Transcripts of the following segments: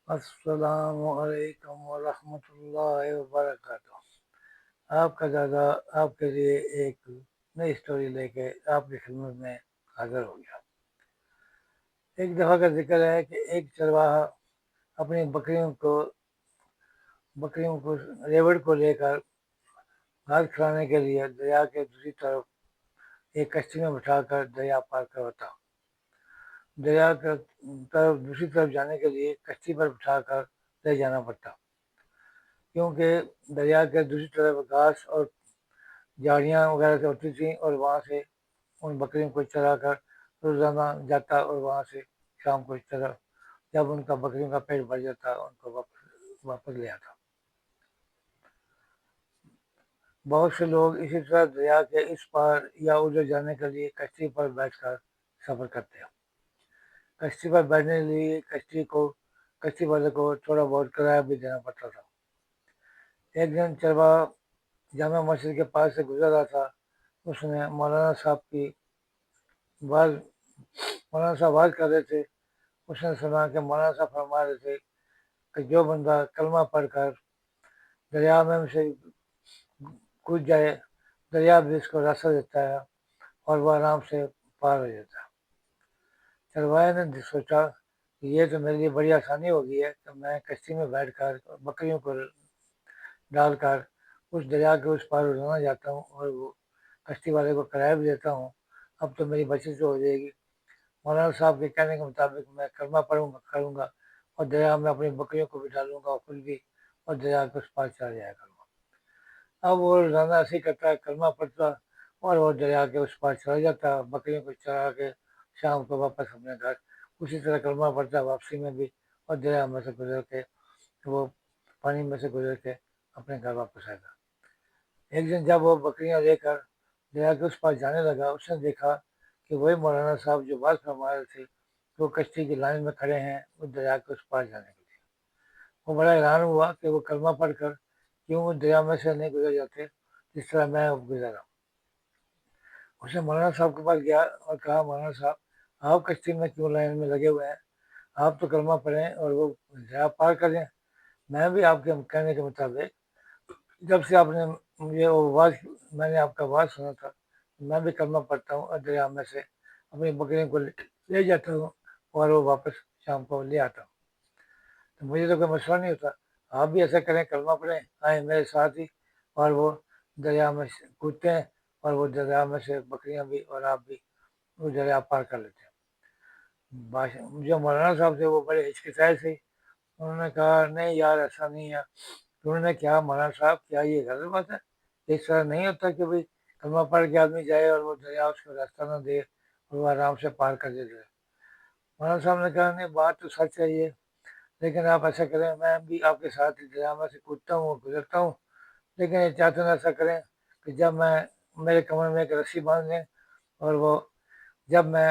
السلام علیکم ورحمۃ اللہ وبرکاتہ۔ آپ کا دادا آپ کے لیے ایک نئی اسٹوری لے کے آپ کی خدمت میں حاضر ہو گیا۔ ایک دفعہ کا ذکر ہے کہ ایک چرواہا اپنی بکریوں کو ریوڑ کو لے کر گھاس کھلانے کے لیے دریا کے دوسری طرف ایک کشتی میں بٹھا کر دریا پار کرواتا۔ دریا کی طرف دوسری طرف جانے کے لیے کشتی پر بٹھا کر لے جانا پڑتا، کیونکہ دریا کے دوسری طرف گھاس اور جھاڑیاں وغیرہ سے ہوتی تھیں، اور وہاں سے ان بکریوں کو چرا کر روزانہ جاتا، اور وہاں سے شام کو اس طرح جب ان کا بکریوں کا پیٹ بھر جاتا ان کو واپس لے آتا۔ بہت سے لوگ اسی طرح دریا کے اس پار یا ادھر جانے کے لیے کشتی پر بیٹھ کر سفر کرتے ہیں۔ کشتی پر بیٹھنے کے لیے کشتی والے کو تھوڑا بہت کرایہ بھی دینا پڑتا تھا۔ ایک دن چرواہا جامع مسجد کے پاس سے گزر رہا تھا۔ اس نے مولانا صاحب بات کر رہے تھے۔ اس نے سنا کہ مولانا صاحب فرما رہے تھے کہ جو بندہ کلمہ پڑھ کر دریا میں سے کود جائے، دریا بھی اس کو راستہ دیتا ہے اور وہ آرام سے پار ہو جاتا ہے۔ چرواہے نے سوچا کہ یہ تو میرے لیے بڑی آسانی ہو گئی ہے کہ میں کشتی میں بیٹھ کر بکریوں کو ڈال کر اس دریا کے اس پار روزانہ جاتا ہوں، اور وہ کشتی والے کو کرایہ بھی دیتا ہوں۔ اب تو میری بچت ہو جائے گی۔ مولانا صاحب کے کہنے کے مطابق میں کلمہ کروں گا اور دریا میں اپنی بکریوں کو بھی ڈالوں گا اور خود بھی، اور دریا کے اس پار چلا جایا کروں گا۔ اب وہ روزانہ ایسے ہی کرتا ہے، کلمہ پڑھتا اور وہ دریا کے اس پار چلا جاتا، بکریوں کو چرا کے شام کو واپس اپنے گھر اسی طرح کلمہ پڑھتا واپسی میں بھی، اور دریا میں سے گزر کے وہ پانی میں سے گزر کے اپنے گھر واپس آئے گا۔ ایک دن جب وہ بکریاں لے کر دریا کے اس پار جانے لگا، اس نے دیکھا کہ وہی مولانا صاحب جو بات فرما رہے تھے وہ کشتی کی لائن میں کھڑے ہیں وہ دریا کے اس پار جانے کے لیے۔ وہ بڑا حیران ہوا کہ وہ کلمہ پڑھ کر کیوں وہ دریا میں سے نہیں گزر جاتے جس طرح میں گزرا۔ اس نے مولانا صاحب کے پاس گیا اور کہا، مولانا صاحب آپ کشتی میں کیوں لائن میں لگے ہوئے ہیں؟ آپ تو کلمہ پڑھیں اور وہ دریا پار کریں۔ میں بھی آپ کے کہنے کے مطابق جب سے آپ نے میں نے آپ کا آواز سنا تھا، میں بھی کلمہ پڑھتا ہوں اور دریا میں سے اپنی بکریوں کو لے جاتا ہوں اور وہ واپس شام کو لے آتا ہوں۔ تو مجھے تو کوئی مسئلہ نہیں ہوتا، آپ بھی ایسا کریں، کلمہ پڑھیں، آئیں میرے ساتھ ہی، اور وہ دریا میں سے کودتے ہیں اور وہ دریا میں سے بکریاں بھی اور آپ بھی وہ دریا پار کر لیتے ہیں۔ جو مولانا صاحب تھے وہ بڑے ہچکچائے تھے۔ انہوں نے کہا، نہیں یار ایسا نہیں ہے۔ تو انہوں نے کہا، مولانا صاحب کیا یہ غلط بات ہے؟ اس طرح نہیں ہوتا کہ بھائی کلمہ پڑھ کے آدمی جائے اور وہ دریا اس کو راستہ نہ دے اور وہ آرام سے پار کر دیتے۔ مولانا صاحب نے کہا، نہیں بات تو سچ ہے یہ، لیکن آپ ایسا کریں، میں بھی آپ کے ساتھ دریا میں سے کودتا ہوں اور گزرتا ہوں، لیکن یہ چاہتے ہیں ایسا کریں کہ جب میرے کمر میں ایک رسی باندھ لیں، اور وہ جب میں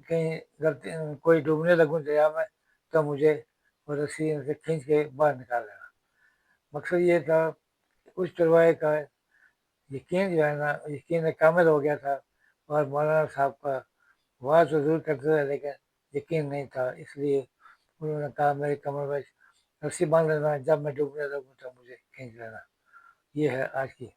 کہیں کوئی ڈوبنے لگوں دریا میں تو مجھے وہ رسی سے کھینچ کے باہر نکال لینا۔ مقصد یہ تھا کہ اس چرواہے کا یقین جو ہے نا، یقین کامل ہو گیا تھا، اور مولانا صاحب کا وعظ تو ضرور کرتے تھے لیکن یقین نہیں تھا، اس لیے انہوں نے کہا میرے کمر میں رسی باندھ لینا، جب میں ڈوبنے لگوں تو مجھے کھینچ لینا۔ یہ ہے آج کی